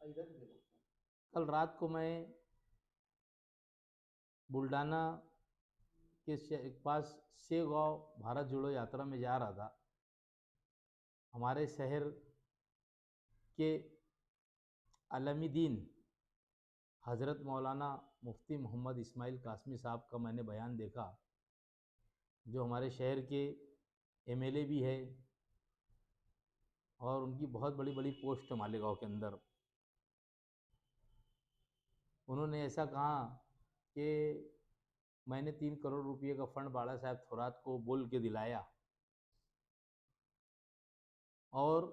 कल रात को मैं बुल्डाना के पास शेगांव भारत जोड़ो यात्रा में जा रहा था। हमारे शहर के आलमीदीन हज़रत मौलाना मुफ्ती मोहम्मद इस्माइल कासमी साहब का मैंने बयान देखा, जो हमारे शहर के एमएलए भी है और उनकी बहुत बड़ी बड़ी पोस्ट है मालेगांव के अंदर। उन्होंने ऐसा कहा कि मैंने 3 करोड़ रुपए का फंड बाला साहब थोरात को बोल के दिलाया, और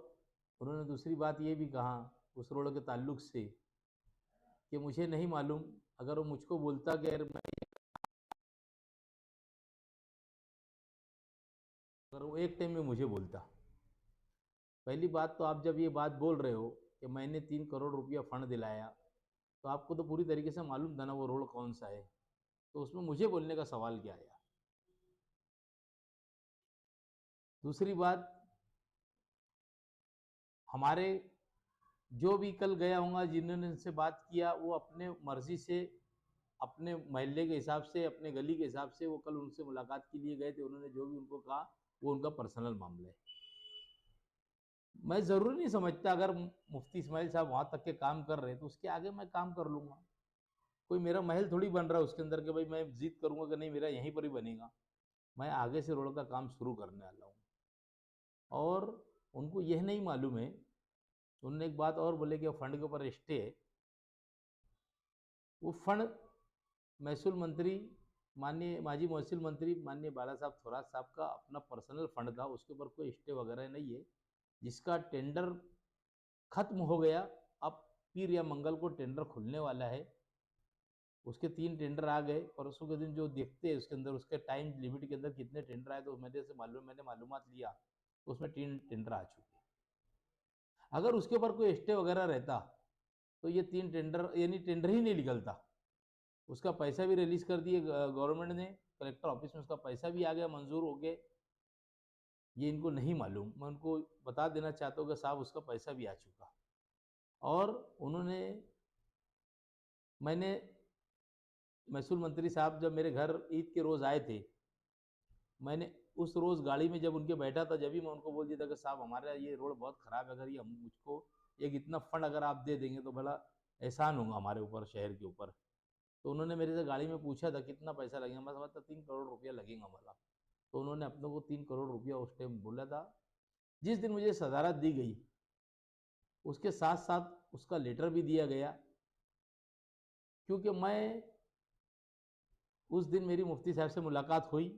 उन्होंने दूसरी बात ये भी कहा उस रोड के ताल्लुक से कि मुझे नहीं मालूम, अगर वो मुझको बोलता कि अगर वो एक टाइम में मुझे बोलता। पहली बात तो आप जब ये बात बोल रहे हो कि मैंने 3 करोड़ रुपया फंड दिलाया, तो आपको तो पूरी तरीके से मालूम था ना वो रोड कौन सा है, तो उसमें मुझे बोलने का सवाल क्या आया। दूसरी बात, हमारे जो भी कल गया होगा जिन्होंने इनसे बात किया, वो अपने मर्जी से अपने मोहल्ले के हिसाब से अपने गली के हिसाब से वो कल उनसे मुलाकात के लिए गए थे। उन्होंने जो भी उनको कहा वो उनका पर्सनल मामला है। मैं ज़रूरी नहीं समझता अगर मुफ्ती इस्माइल साहब वहाँ तक के काम कर रहे हैं तो उसके आगे मैं काम कर लूँगा। कोई मेरा महल थोड़ी बन रहा है उसके अंदर कि भाई मैं जिद करूँगा कि नहीं मेरा यहीं पर ही बनेगा। मैं आगे से रोड का काम शुरू करने वाला हूँ। और उनको यह नहीं मालूम है, उन्होंने एक बात और बोले कि फंड के ऊपर स्टे है। वो फंड महसूल मंत्री माननीय माजी महसूल मंत्री माननीय बाला साहब थोरात साहब का अपना पर्सनल फंड था, उसके ऊपर कोई स्टे वगैरह नहीं है, जिसका टेंडर खत्म हो गया। अब पीर या मंगल को टेंडर खुलने वाला है। उसके 3 टेंडर आ गए, परसों के दिन जो देखते हैं उसके अंदर उसके टाइम लिमिट के अंदर कितने टेंडर आए, तो मैंने मालूमात लिया तो उसमें 3 टेंडर आ चुके हैं। अगर उसके ऊपर कोई स्टे वगैरह रहता तो ये 3 टेंडर यानी टेंडर ही नहीं निकलता। उसका पैसा भी रिलीज कर दिए गवर्नमेंट ने, कलेक्टर ऑफिस में उसका पैसा भी आ गया, मंजूर हो गए। ये इनको नहीं मालूम। मैं उनको बता देना चाहता हूँ कि साहब उसका पैसा भी आ चुका। और उन्होंने मैंने महसूल मंत्री साहब जब मेरे घर ईद के रोज़ आए थे, मैंने उस रोज़ गाड़ी में जब उनके बैठा था, जब भी मैं उनको बोल दिया था कि साहब हमारा ये रोड बहुत ख़राब है, अगर ये मुझको एक इतना फंड अगर आप दे देंगे तो बड़ा एहसान होगा हमारे ऊपर, शहर के ऊपर। तो उन्होंने मेरे से गाड़ी में पूछा था कितना पैसा लगेगा, मैं समझता 3 करोड़ रुपया लगेगा हमारा। तो उन्होंने अपने को 3 करोड़ रुपया उस टाइम बोला था। जिस दिन मुझे सदारत दी गई उसके साथ साथ उसका लेटर भी दिया गया, क्योंकि मैं उस दिन मेरी मुफ्ती साहब से मुलाकात हुई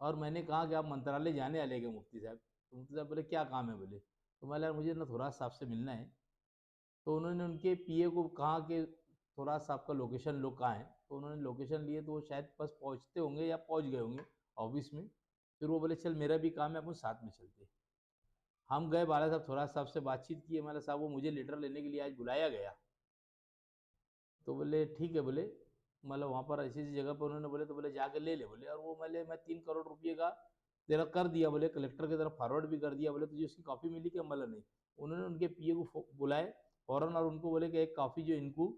और मैंने कहा कि आप मंत्रालय जाने वाले हैं मुफ्ती साहब? तो मुफ्ती साहब बोले क्या काम है बोले। तो मैं यार मुझे ना थोरात साहब से मिलना है। तो उन्होंने उनके पीए को कहा कि थोरात साहब का लोकेशन लो कहाँ है। तो उन्होंने लोकेशन लिए, तो वो शायद बस पहुँचते होंगे या पहुँच गए होंगे ऑफिस में। फिर वो बोले चल मेरा भी काम है, अपन साथ में चलते। हम गए, बाला साहब थोरात साहब से बातचीत की। हमारे साहब वो मुझे लेटर लेने के लिए आज बुलाया गया। तो बोले ठीक है बोले, मतलब वहाँ पर ऐसी ऐसी जगह पर उन्होंने बोले, तो बोले जाके ले ले बोले। और वो मैं 3 करोड़ रुपये का तेरा कर दिया बोले, कलेक्टर की तरफ फॉरवर्ड भी कर दिया बोले। तुझे उसकी कॉपी मिली क्या? मतलब नहीं। उन्होंने उनके पीए को बुलाए फौरन और उनको बोले कि एक कॉपी जो इनको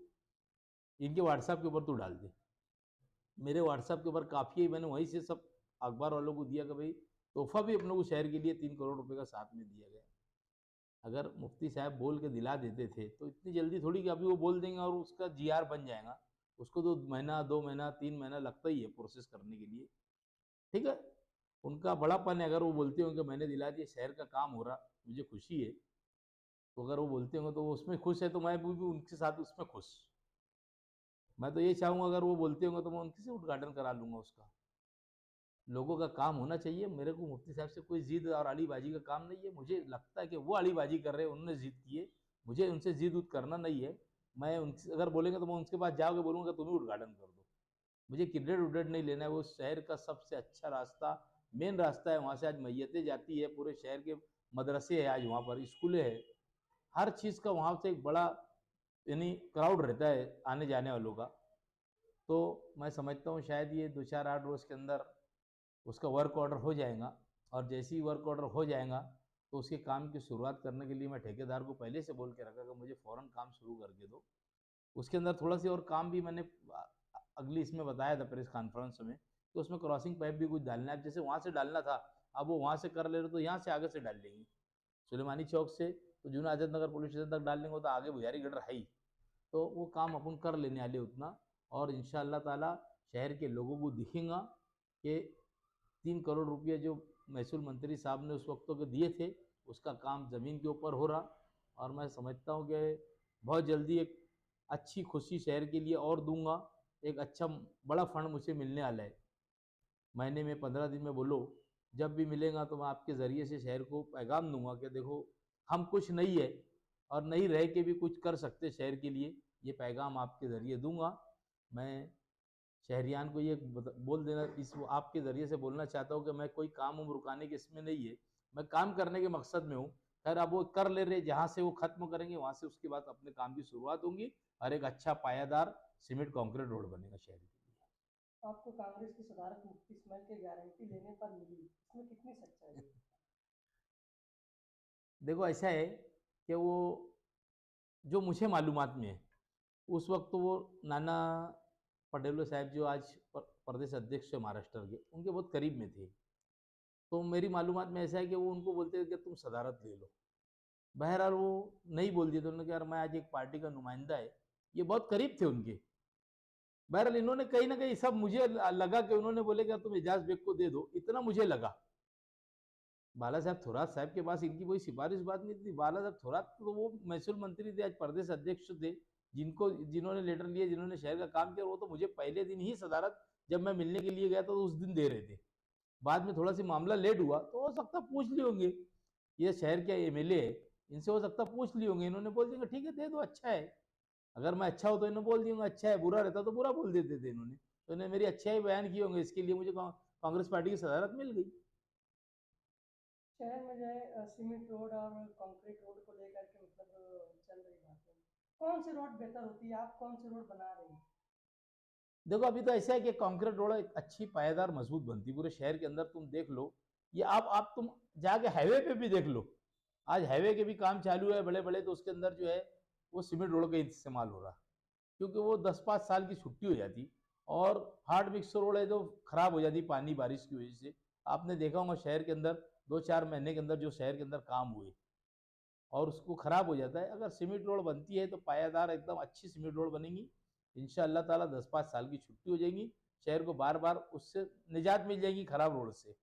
इनके व्हाट्सएप के ऊपर तू डाल दे। मेरे व्हाट्सएप के ऊपर काफ़ी है, मैंने वहीं से सब अखबार वालों को दिया कि भाई तोहफा भी अपने को शहर के लिए 3 करोड़ रुपए का साथ में दिया गया। अगर मुफ्ती साहब बोल के दिला देते थे तो इतनी जल्दी थोड़ी कि अभी वो बोल देंगे और उसका जीआर बन जाएगा। उसको तो महीना 2 महीना 3 महीना लगता ही है प्रोसेस करने के लिए। ठीक है, उनका बड़ापन है। अगर वो बोलते होंगे मैंने दिला दिया, शहर का काम हो रहा, मुझे खुशी है, तो अगर वो बोलते होंगे तो वो उसमें खुश है, तो मैं भी उनके साथ उसमें खुश। मैं तो ये चाहूँगा अगर वो बोलते होंगे तो मैं उनके से उद्घाटन करा लूँगा उसका। लोगों का काम होना चाहिए। मेरे को मुफ्ती साहब से कोई जिद और अलीबाजी का काम नहीं है। मुझे लगता है कि वो अलीबाजी कर रहे हैं, उन्होंने जिद की है। मुझे उनसे जिद उद करना नहीं है। मैं उनसे अगर बोलेंगे तो मैं उनके पास जाओगे बोलूँगा तुम ही उद्घाटन कर दो। मुझे क्रेडिट उड्रेट नहीं लेना है। वो शहर का सबसे अच्छा रास्ता, मेन रास्ता है, वहाँ से आज मैयतें जाती है, पूरे शहर के मदरसे है, आज वहाँ पर स्कूलें हैं, हर चीज़ का वहाँ से एक बड़ा यानी क्राउड रहता है आने जाने वालों का। तो मैं समझता हूँ शायद ये 2-4-8 रोज़ के अंदर उसका वर्क ऑर्डर हो जाएगा। और जैसे ही वर्क ऑर्डर हो जाएगा तो उसके काम की शुरुआत करने के लिए मैं ठेकेदार को पहले से बोल के रखा कि मुझे फ़ौरन काम शुरू करके दो। उसके अंदर थोड़ा-सी और काम भी मैंने अगली इसमें बताया था प्रेस कॉन्फ्रेंस में, कि उसमें क्रॉसिंग पाइप भी कुछ डालना है। अब जैसे वहाँ से डालना था, अब वो वहाँ से कर ले रहे तो यहाँ से आगे से डाल लेंगे। सुलेमानी चौक से तो जूना आज़ाद नगर पुलिस स्टेशन तक डाल लेंगे, तो आगे बुझारी गटर है ही। तो वो काम अपन कर लेने वाले उतना, और इंशाअल्लाह ताला शहर के लोगों को दिखेगा कि 3 करोड़ रुपये जो महसूल मंत्री साहब ने उस वक्त के दिए थे, उसका काम ज़मीन के ऊपर हो रहा। और मैं समझता हूँ कि बहुत जल्दी एक अच्छी खुशी शहर के लिए और दूंगा। एक अच्छा बड़ा फंड मुझे मिलने वाला है, महीने में 15 दिन में बोलो, जब भी मिलेगा तो मैं आपके ज़रिए से शहर को पैगाम दूंगा कि देखो, हम कुछ नहीं है और नहीं रह के भी कुछ कर सकते शहर के लिए। ये पैगाम आपके ज़रिए दूंगा। मैं शहरियान को ये बोल देना, इस आपके ज़रिए से बोलना चाहता हूँ कि मैं कोई काम रुकाने के इसमें नहीं है, मैं काम करने के मकसद में हूँ। खैर अब वो कर ले रहे, जहाँ से वो ख़त्म करेंगे वहाँ से उसके बाद अपने काम की शुरुआत होगी और एक अच्छा पायादार सीमेंट कंक्रीट रोड बनेगा शहर के लिए। आपको कांग्रेस की सदारत मुफ्ती इस्माइल की गारंटी लेने पर मिली, इसमें कितनी सच्चाई है? देखो ऐसा है कि वो जो मुझे मालूमात में है, उस वक्त तो वो नाना पटेलो साहब जो आज प्रदेश अध्यक्ष है महाराष्ट्र के, उनके बहुत करीब में थे। तो मेरी मालूमात में ऐसा है कि वो उनको बोलते थे कि तुम सदारत ले लो। बहरहाल वो नहीं बोल दिए, तो उन्होंने कहा यार मैं आज एक पार्टी का नुमाइंदा है, ये बहुत करीब थे उनके। बहरहाल इन्होंने कहीं ना कहीं सब, मुझे लगा कि उन्होंने बोले कि तुम एजाज बेग को दे दो, इतना मुझे लगा। बाला साहब थोरात साहब के पास इनकी कोई सिफारिश बात नहीं थी। बाला साहब थोरात तो वो महसूल मंत्री थे, आज प्रदेश अध्यक्ष थे, जिनको जिन्होंने लेटर लिए, जिन्होंने शहर का काम किया, वो तो मुझे पहले दिन ही सदारत, जब मैं मिलने के लिए गया तो उस दिन दे रहे थे। बाद में थोड़ा सी मामला लेट हुआ तो हो सकता पूछ लिए होंगे, ये शहर के एमएलए है, इनसे हो सकता पूछ लिए होंगे, इन्होंने बोल दिया ठीक है दे दो, अच्छा है। अगर मैं अच्छा हो तो इन्होंने बोल दिया अच्छा है, बुरा रहता तो बुरा बोल देते थे इन्होंने। तो इन्होंने मेरी अच्छाई बयान की होंगे, इसके लिए मुझे कांग्रेस पार्टी की सदारत मिल गई। शहर में जो है सीमेंट रोड और कंक्रीट रोड को लेकर के मतलब चल रही बातें, कौन सी रोड बेहतर होती है? आप कौन सी रोड बना रहे हैं? देखो अभी तो ऐसा है कि कंक्रीट रोड एक अच्छी पायदार मजबूत बनती पूरे शहर के अंदर, तुम देख लो। ये आप तुम जाके हाईवे पे भी देख लो, आज हाईवे के भी काम चालू है बड़े बड़े, तो उसके अंदर जो है वो सीमेंट रोड का इस्तेमाल हो रहा, क्योंकि वो 10-5 साल की छुट्टी हो जाती और हार्ड मिक्स रोड है तो खराब हो जाती पानी बारिश की वजह से। आपने देखा होगा शहर के अंदर 2-4 महीने के अंदर जो शहर के अंदर काम हुए और उसको खराब हो जाता है। अगर सीमेंट रोड बनती है तो पायादार एकदम अच्छी सीमेंट रोड बनेगी, इंशाअल्लाह ताला 10-5 साल की छुट्टी हो जाएगी, शहर को बार बार उससे निजात मिल जाएगी खराब रोड से।